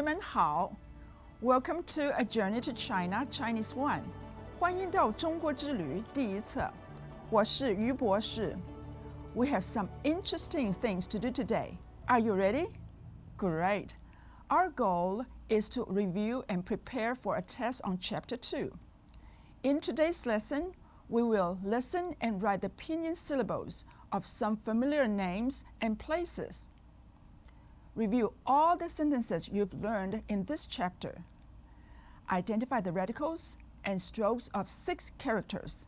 们好 Welcome to A Journey to China, Chinese 1. 欢迎到中国之旅第一册。我是于博士。We have some interesting things to do today. Are you ready? Great. Our goal is to review and prepare for a test on Chapter 2. In today's lesson, we will listen and write the pinyin syllables of some familiar names and places. Review all the sentences you've learned in this chapter. Identify the radicals and strokes of 6 characters.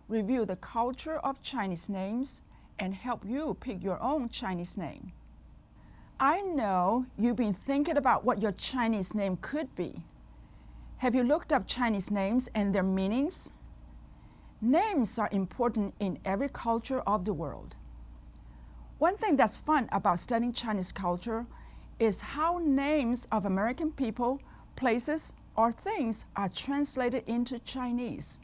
Review the culture of Chinese names and help you pick your own Chinese name. I know you've been thinking about what your Chinese name could be. Have you looked up Chinese names and their meanings? Names are important in every culture of the world. One thing that's fun about studying Chinese culture is how names of American people, places, or things are translated into Chinese.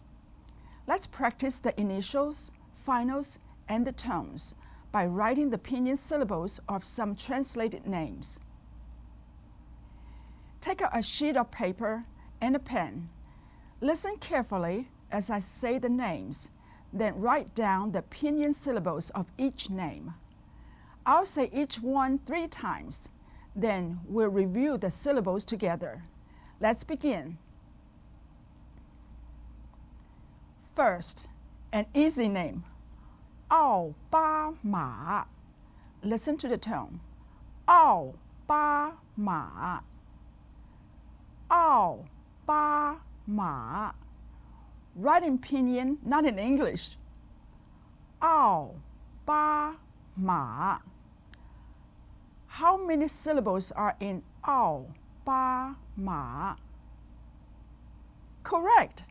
Let's practice the initials, finals, and the tones by writing the pinyin syllables of some translated names. Take out a sheet of paper and a pen. Listen carefully as I say the names, then write down the pinyin syllables of each name. I'll say each one 3 times, then we'll review the syllables together. Let's begin. First, an easy name, 奥巴马. Listen to the tone. 奥巴马. 奥巴马. Write in pinyin, not in English. 奥巴马. How many syllables are in 奥巴马? Correct.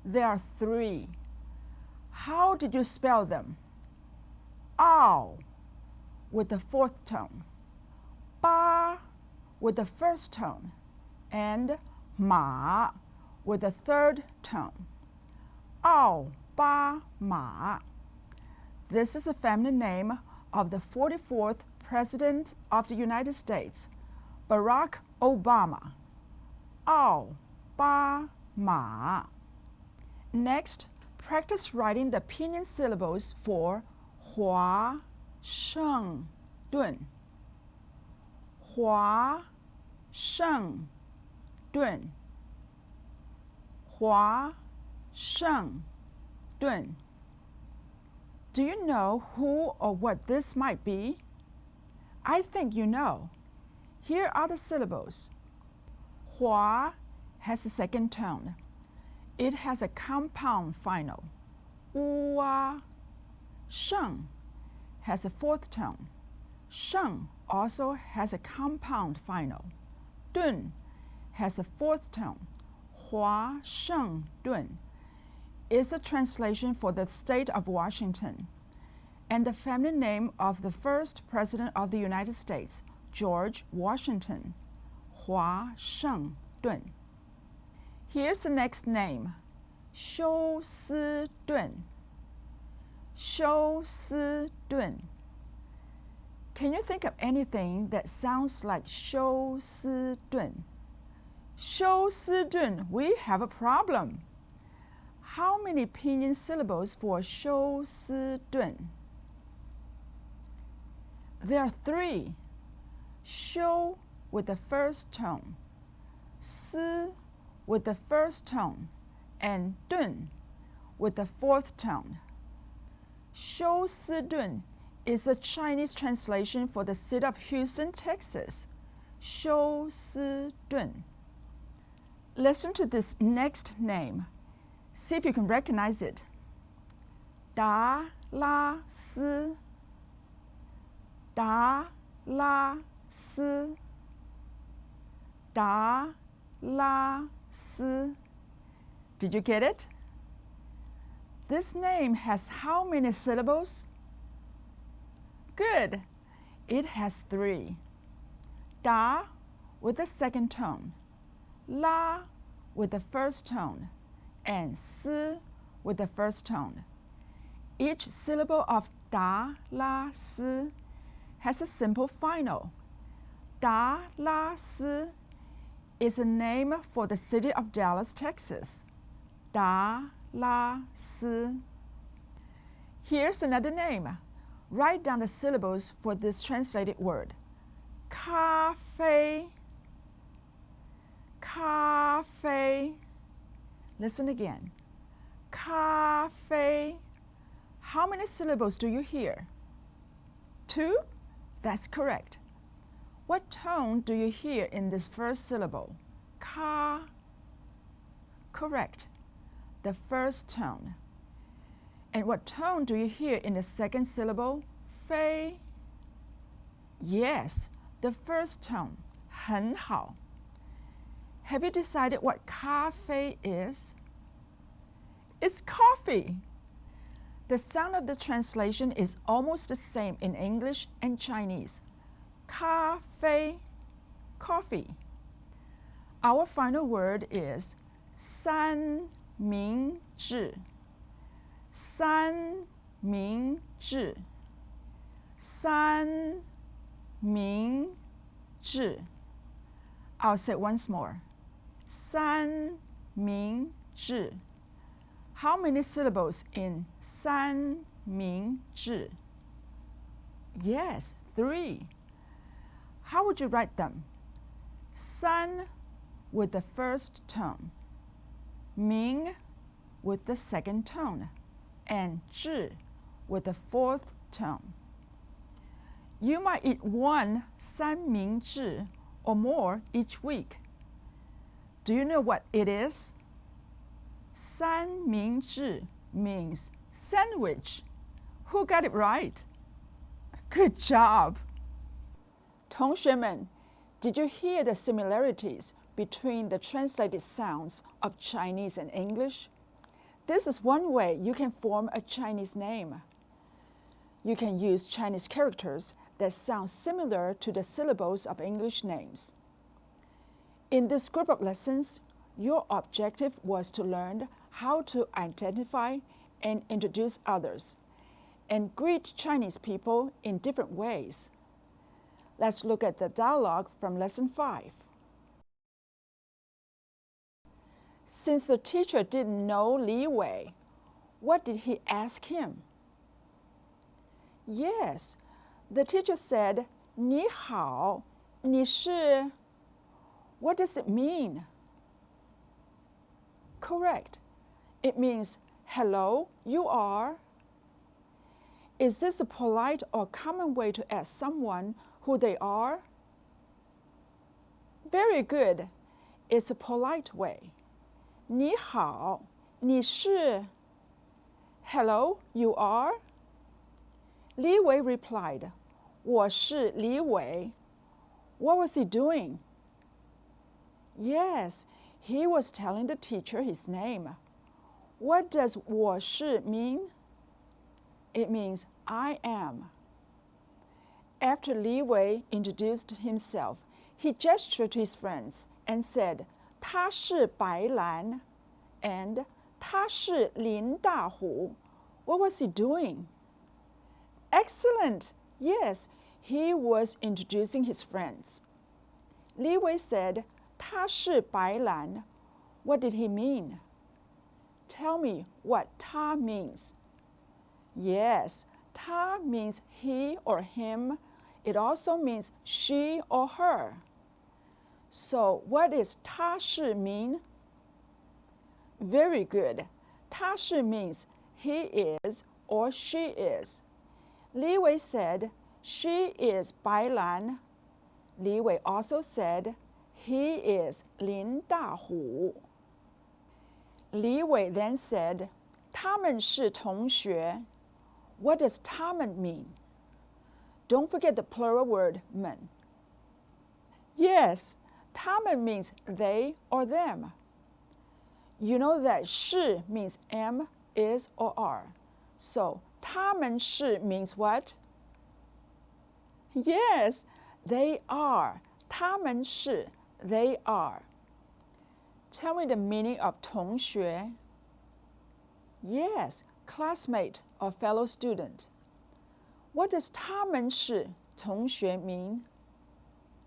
There are 3. How did you spell them? 奥 with the 4th tone, 巴 with the 1st tone, and 马 with the 3rd tone. 奥巴马. This is the family name of the 44th President of the United States, Barack Obama. 奥巴马. Next, practice writing the pinyin syllables for 华盛顿. 华盛顿. 华盛顿. Do you know who or what this might be? I think you know. Here are the syllables. 华 has a 2nd tone. It has a compound final. 哇. 盛 has a 4th tone. 盛 also has a compound final. 顿 has a 4th tone. 华盛顿 is a translation for the state of Washington and the family name of the first president of the United States, George Washington. 华盛顿. Here's the next name, 休斯顿. 休斯顿. Can you think of anything that sounds like 休斯顿? 休斯顿, we have a problem. How many pinyin syllables for 休斯顿? There are 3. 休 with the 1st tone, 斯 with the 1st tone, and 顿 with the 4th tone. 休斯顿 is a Chinese translation for the city of Houston, Texas. 休斯顿. Listen to this next name. See if you can recognize it. 达拉斯. 达拉斯. 达拉斯. Did you get it? This name has how many syllables? Good. It has 3. 达 with the 2nd tone, 拉 with the 1st tone, and 斯 with the 1st tone. Each syllable of 达拉斯has a simple final. Dallas is a name for the city of Dallas, Texas. Dallas. Here's another name. Write down the syllables for this translated word. Cafe. Cafe. Listen again. Cafe. How many syllables do you hear? 2? That's correct. What tone do you hear in this first syllable? Ka. Correct. The first tone. And what tone do you hear in the second syllable? Fei. Yes, the first tone. 很好. Have you decided what cafe is? It's coffee. The sound of the translation is almost the same in English and Chinese. Cafe, coffee. Our final word is 三明治. 三明治. 三明治. I'll say it once more. 三明治. How many syllables in 三明治? Yes, 3. How would you write them? 三 with the first tone, 明 with the second tone, and 治 with the fourth tone. You might eat one 三明治 or more each week. Do you know what it is? 三明治 means sandwich. Who got it right? Good job! 同学们, did you hear the similarities between the translated sounds of Chinese and English? This is one way you can form a Chinese name. You can use Chinese characters that sound similar to the syllables of English names. In this group of lessons, your objective was to learn how to identify and introduce others, and greet Chinese people in different ways. Let's look at the dialogue from Lesson 5. Since the teacher didn't know Li Wei, what did he ask him? Yes, the teacher said, 你好, 你是. What does it mean? Correct. It means, hello, you are. Is this a polite or common way to ask someone who they are? Very good. It's a polite way. 你好, 你是. Hello, you are. Li Wei replied, 我是李伟. What was he doing? Yes, he was telling the teacher his name. What does 我是 mean? It means I am. After Li Wei introduced himself, he gestured to his friends and said, 他是白兰 and 他是林大虎. What was he doing? Excellent! Yes, he was introducing his friends. Li Wei said, 他是白兰. What did he mean? Tell me what 他 means. Yes, 他 means he or him. It also means she or her. So what does 他是 mean? Very good. 他是 means he is or she is. Li Wei said, she is 白兰. Li Wei also said, he is 林大虎. Li Wei then said, 他们是同学. What does 他们 mean? Don't forget the plural word 们. Yes, 他们 means they or them. You know that 是 means am, is, or are. So 他们是 means what? Yes, they are. 他们是 they are. Tell me the meaning of 同学. Yes, classmate or fellow student. What does 他们是同学 mean?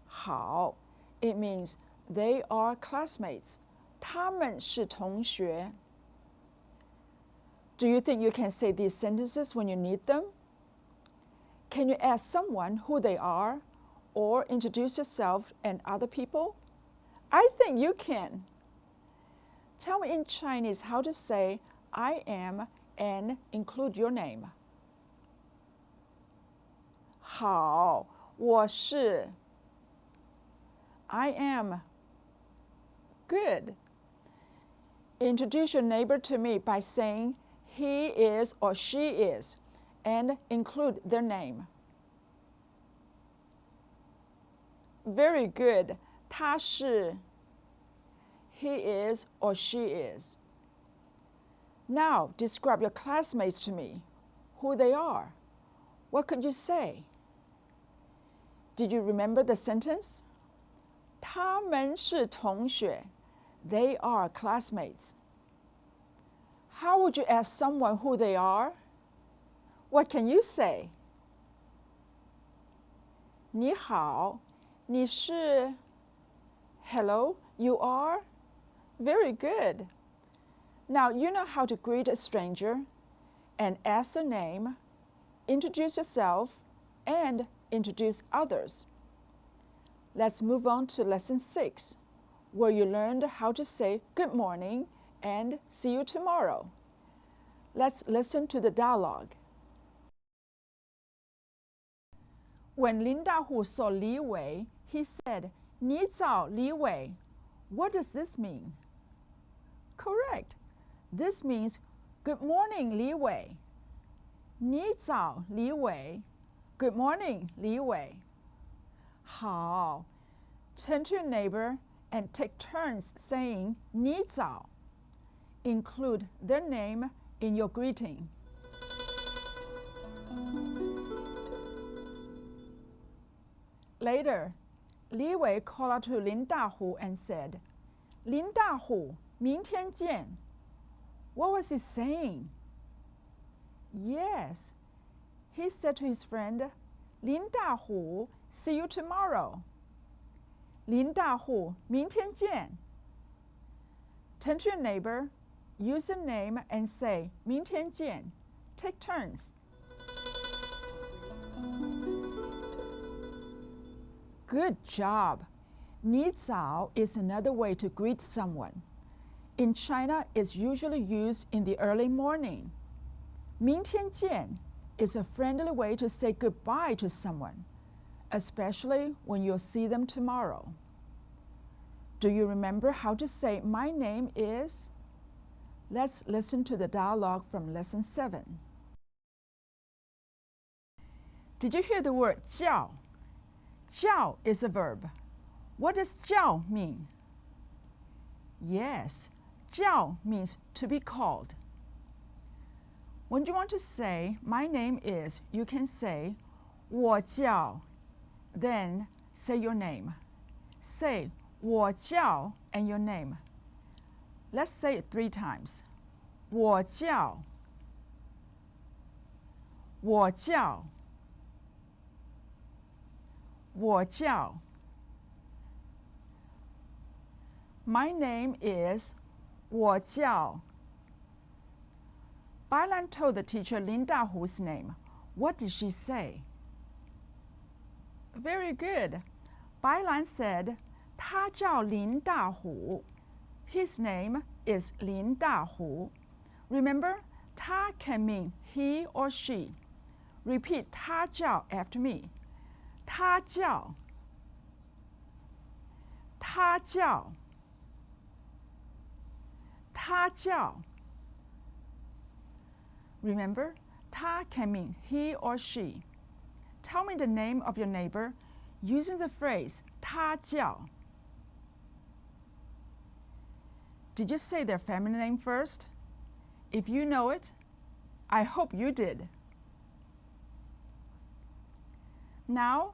好 it means they are classmates. 他们是同学。Do you think you can say these sentences when you need them? Can you ask someone who they are or introduce yourself and other people? I think you can. Tell me in Chinese how to say I am and include your name. 好，我是。I am. Good. Introduce your neighbor to me by saying he is or she is and include their name. Very good. 他是。He is or she is. Now describe your classmates to me, who they are. What could you say? Did you remember the sentence? 他们是同学. They are classmates. How would you ask someone who they are? What can you say? 你好，你是。Hello, you are? Very good. Now you know how to greet a stranger and ask their name, introduce yourself, and introduce others. Let's move on to lesson 6, where you learned how to say good morning and see you tomorrow. Let's listen to the dialogue. When Lin Dahu saw Li Wei, he said, 你早，李伟. What does this mean? Correct. This means, good morning, Li Wei. 你早，李伟. Good morning, Li Wei. 好. Turn to your neighbor and take turns saying 你早. Include their name in your greeting. Later, Li Wei called out to Lin Dahu and said, 林大虎，明天见. What was he saying? Yes, he said to his friend, 林大虎, see you tomorrow. 林大虎，明天见. Turn to your neighbor, use your name and say 明天见. Take turns. Good job. 你早 is another way to greet someone. In China, it's usually used in the early morning. 明天见 is a friendly way to say goodbye to someone, especially when you'll see them tomorrow. Do you remember how to say my name is? Let's listen to the dialogue from lesson 7. Did you hear the word 叫? 叫 is a verb. What does 叫 mean? Yes, 叫 means to be called. When you want to say my name is, you can say 我叫, then say your name. Say 我叫 and your name. Let's say it 3 times. 我叫, 我叫, 我叫. My name is 我叫. Bailan told the teacher Lin Dahu's name. What did she say? Very good. Bailan said, 他叫林大虎. His name is Lin Dahu. Remember, 他 can mean he or she. Repeat 他叫 after me. 他叫. 他叫. 他叫. Remember, 他 can mean he or she. Tell me the name of your neighbor using the phrase 他叫. Did you say their family name first? If you know it, I hope you did. Now,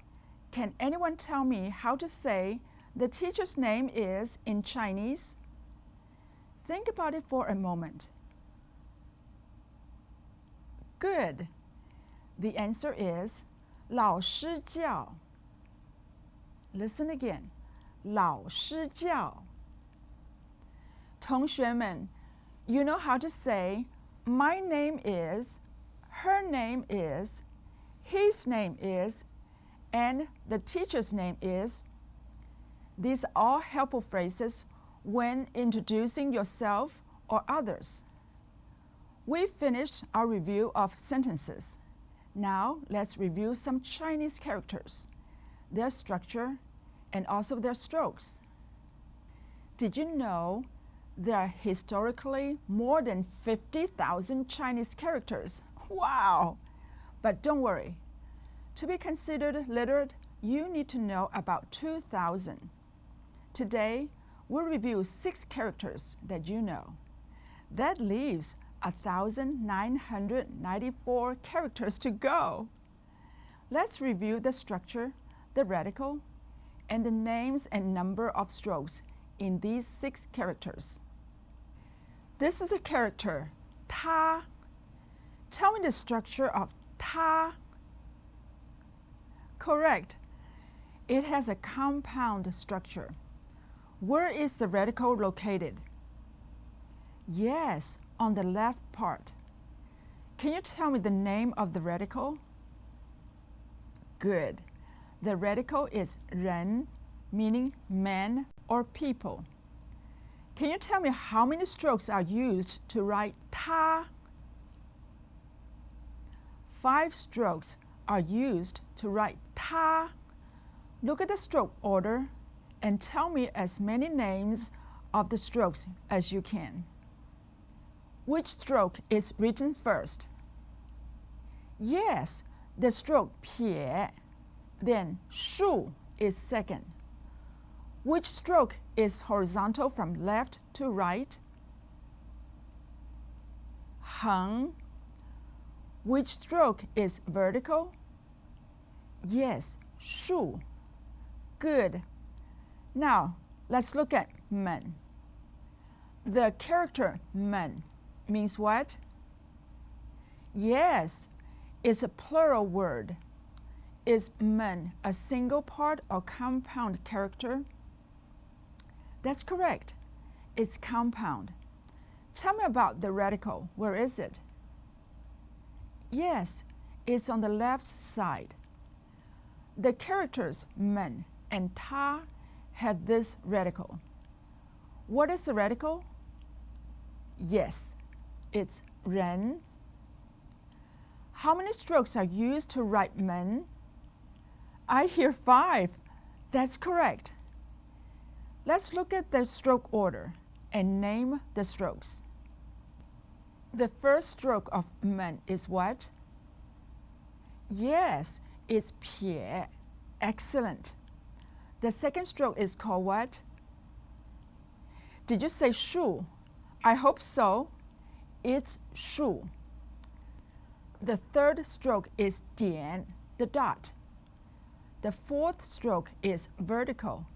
can anyone tell me how to say the teacher's name is in Chinese? Think about it for a moment. Good. The answer is 老师叫. Listen again. 老师教。同学们 you know how to say my name is, her name is, his name is, and the teacher's name is. These are all helpful phrases when introducing yourself or others. We finished our review of sentences. Now let's review some Chinese characters, their structure, and also their strokes. Did you know there are historically more than 50,000 Chinese characters? Wow! But don't worry. To be considered literate, you need to know about 2,000. Today, we'll review 6 characters that you know. That leaves 1,994 characters to go. Let's review the structure, the radical, and the names and number of strokes in these 6 characters. This is a character, 他. Tell me the structure of 他. Correct. It has a compound structure. Where is the radical located? Yes, on the left part. Can you tell me the name of the radical? Good. The radical is 人, meaning man or people. Can you tell me how many strokes are used to write 他? 5 strokes are used to write 他. Look at the stroke order and tell me as many names of the strokes as you can. Which stroke is written first? Yes, the stroke 撇. Then 竖 is second. Which stroke is horizontal from left to right? 横. Which stroke is vertical? Yes, 竖. Good. Now, let's look at 们. The character 们 means what? Yes, it's a plural word. Is 们 a single part or compound character? That's correct. It's compound. Tell me about the radical. Where is it? Yes, it's on the left side. The characters 们 and 他 have this radical. What is the radical? Yes, it's 人. How many strokes are used to write 们? I hear 5. That's correct. Let's look at the stroke order and name the strokes. The first stroke of 们 is what? Yes, it's 撇. Excellent. The second stroke is called what? Did you say 竖? I hope so. It's 竖. The third stroke is 点, the dot. The fourth stroke is vertical.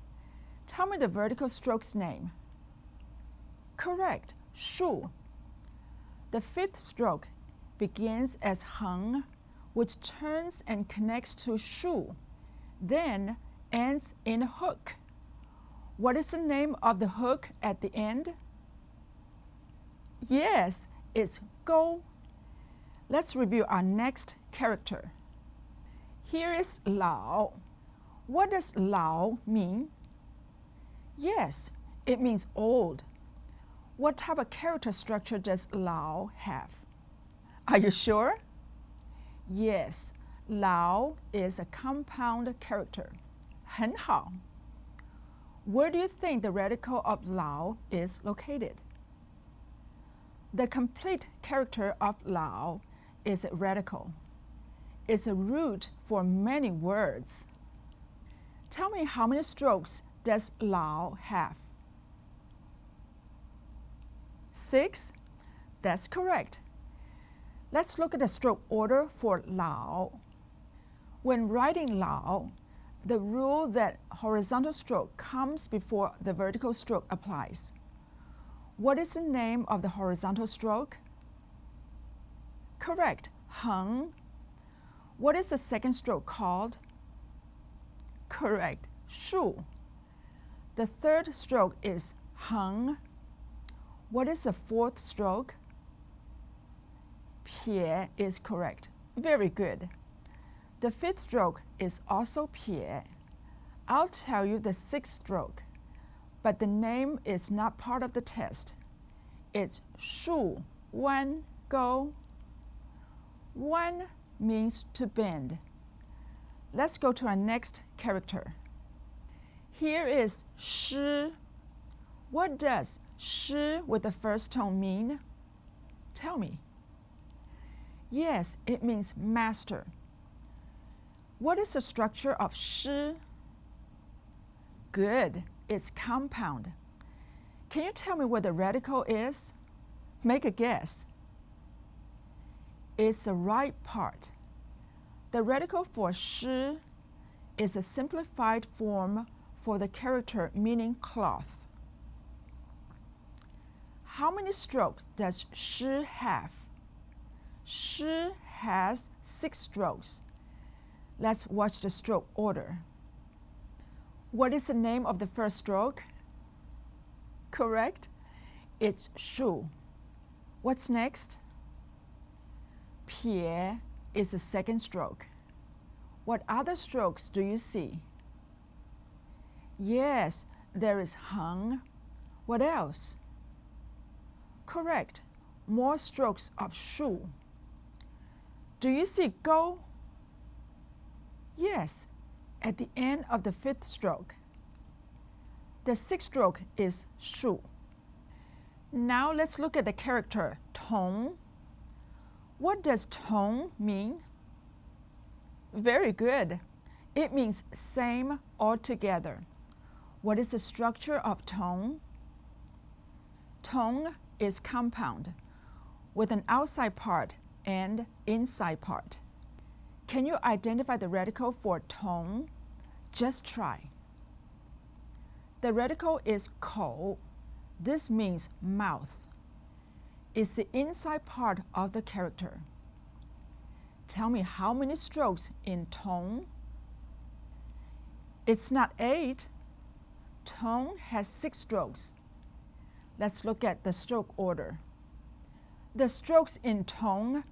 Tell me the vertical stroke's name. Correct, 竖. The fifth stroke begins as 横, which turns and connects to 竖, then ends in hook. What is the name of the hook at the end? Yes, it's 钩. Let's review our next character. Here is 老. What does 老 mean? Yes, it means old. What type of character structure does 老 have? Are you sure? Yes, 老 is a compound character. 很好. Where do you think the radical of 老 is located? The complete character of 老 is a radical. It's a root for many words. Tell me how many strokes does 老 have? 6? That's correct. Let's look at the stroke order for 老. When writing 老, the rule that horizontal stroke comes before the vertical stroke applies. What is the name of the horizontal stroke? Correct, 横. What is the second stroke called? Correct, shu. The third stroke is heng. What is the fourth stroke? Pie is correct. Very good. The fifth stroke is also pie. I'll tell you the sixth stroke, but the name is not part of the test. It's shu wan go. Wan means to bend. Let's go to our next character. Here is shi. What does shi with the first tone mean? Tell me. Yes, it means master. What is the structure of shi? Good, it's compound. Can you tell me what the radical is? Make a guess. It's the right part. The radical for shi is a simplified form for the character meaning cloth. How many strokes does shi have? Shi has 6 strokes. Let's watch the stroke order. What is the name of the first stroke? Correct. It's shu. What's next? Pie is the second stroke. What other strokes do you see? Yes, there is heng. What else? Correct. More strokes of shu. Do you see go? Yes, at the end of the fifth stroke. The sixth stroke is shu. Now let's look at the character tong. What does tong mean? Very good. It means same or together. What is the structure of tong? Tong is compound with an outside part and inside part. Can you identify the radical for tong? Just try. The radical is kou. This means mouth. It's the inside part of the character. Tell me how many strokes in tong? It's not 8. Tong has 6 strokes. Let's look at the stroke order. The strokes in tong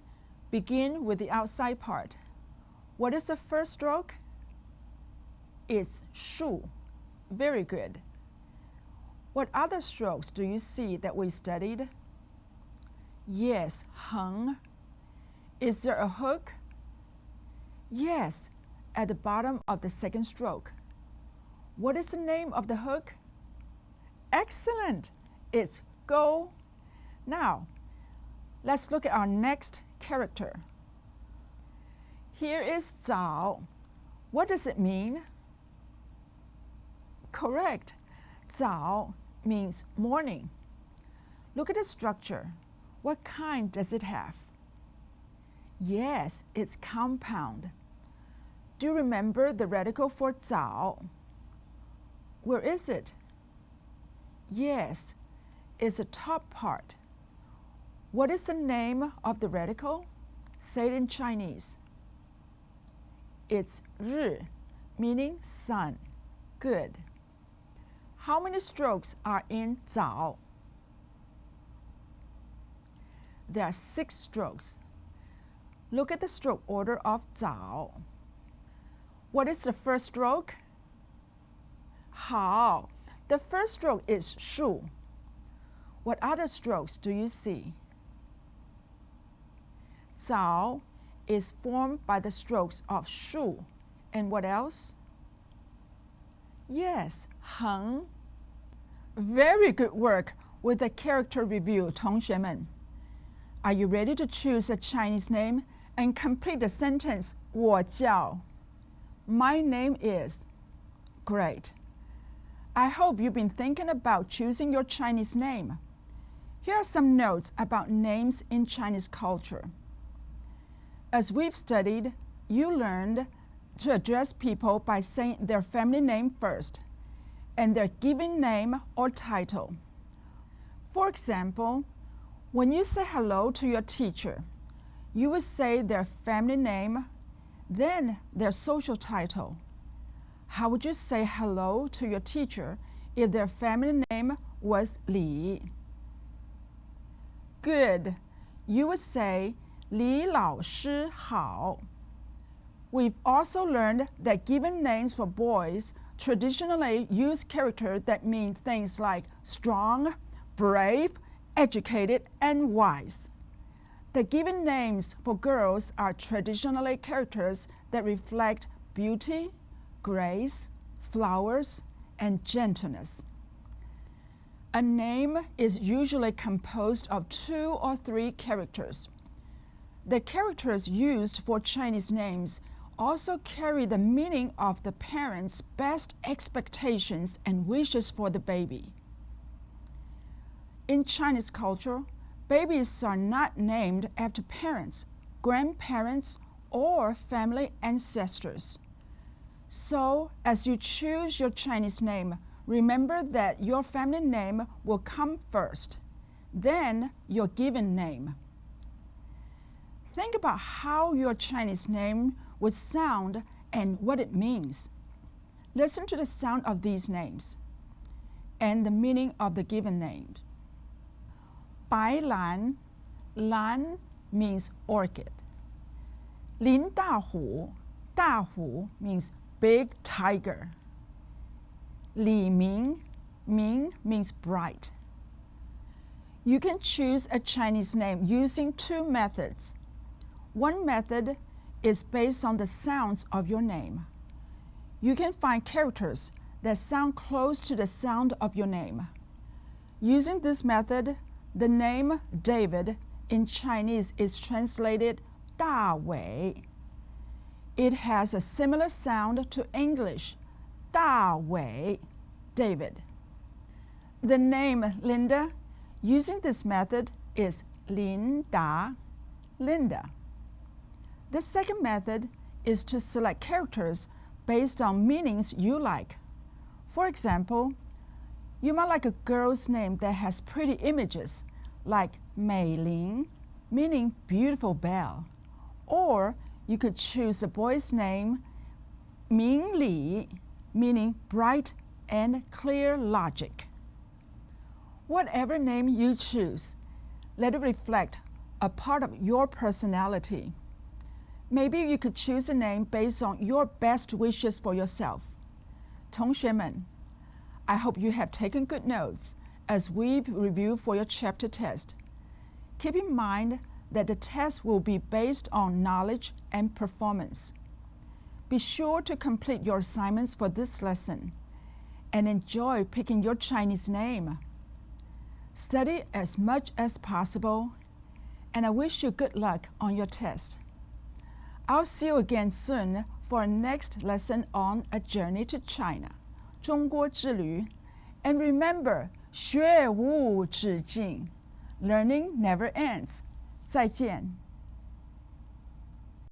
begin with the outside part. What is the first stroke? It's shu. Very good. What other strokes do you see that we studied? Yes, heng. Is there a hook? Yes, at the bottom of the second stroke. What is the name of the hook? Excellent! It's go. Now, let's look at our next character. Here is zao. What does it mean? Correct. Zao means morning. Look at the structure. What kind does it have? Yes, it's compound. Do you remember the radical for zao? Where is it? Yes, it's the top part. What is the name of the radical? Say it in Chinese. It's 日, meaning sun. Good. How many strokes are in zao? There are 6 strokes. Look at the stroke order of zao. What is the first stroke? Hao. The first stroke is shu. What other strokes do you see? Zao is formed by the strokes of shu. And what else? Yes, heng. Very good work with the character review, 同学们. Are you ready to choose a Chinese name and complete the sentence, 我叫? My name is. Great. I hope you've been thinking about choosing your Chinese name. Here are some notes about names in Chinese culture. As we've studied, you learned to address people by saying their family name first and their given name or title. For example, when you say hello to your teacher, you will say their family name, then their social title. how would you say hello to your teacher if their family name was Li? Good. You would say 李老师好. We've also learned that given names for boys traditionally use characters that mean things like strong, brave, educated, and wise. The given names for girls are traditionally characters that reflect beauty, grace, flowers, and gentleness. A name is usually composed of 2 or 3 characters. The characters used for Chinese names also carry the meaning of the parents' best expectations and wishes for the baby. In Chinese culture, babies are not named after parents, grandparents, or family ancestors. So, as you choose your Chinese name, remember that your family name will come first, then your given name. Think about how your Chinese name would sound and what it means. Listen to the sound of these names and the meaning of the given names. Bai Lan, Lan means orchid. Lin Da Hu, Da Hu means big tiger. Li Ming, Ming means bright. You can choose a Chinese name using 2 methods. One method is based on the sounds of your name. You can find characters that sound close to the sound of your name. Using this method, the name David in Chinese is translated 大伟. It has a similar sound to English, 大伟, David. The name Linda, using this method, is 琳达, Linda. The second method is to select characters based on meanings you like. For example, you might like a girl's name that has pretty images, like Mei Ling, meaning beautiful belle. Or you could choose a boy's name, Ming Li, meaning bright and clear logic. Whatever name you choose, let it reflect a part of your personality. Maybe you could choose a name based on your best wishes for yourself. 同学们, I hope you have taken good notes as we've reviewed for your chapter test. Keep in mind that the test will be based on knowledge and performance. Be sure to complete your assignments for this lesson and enjoy picking your Chinese name. Study as much as possible, and I wish you good luck on your test. I'll see you again soon for our next lesson on A Journey to China, 中国之旅. And remember, 学无止境. Learning never ends. 再见.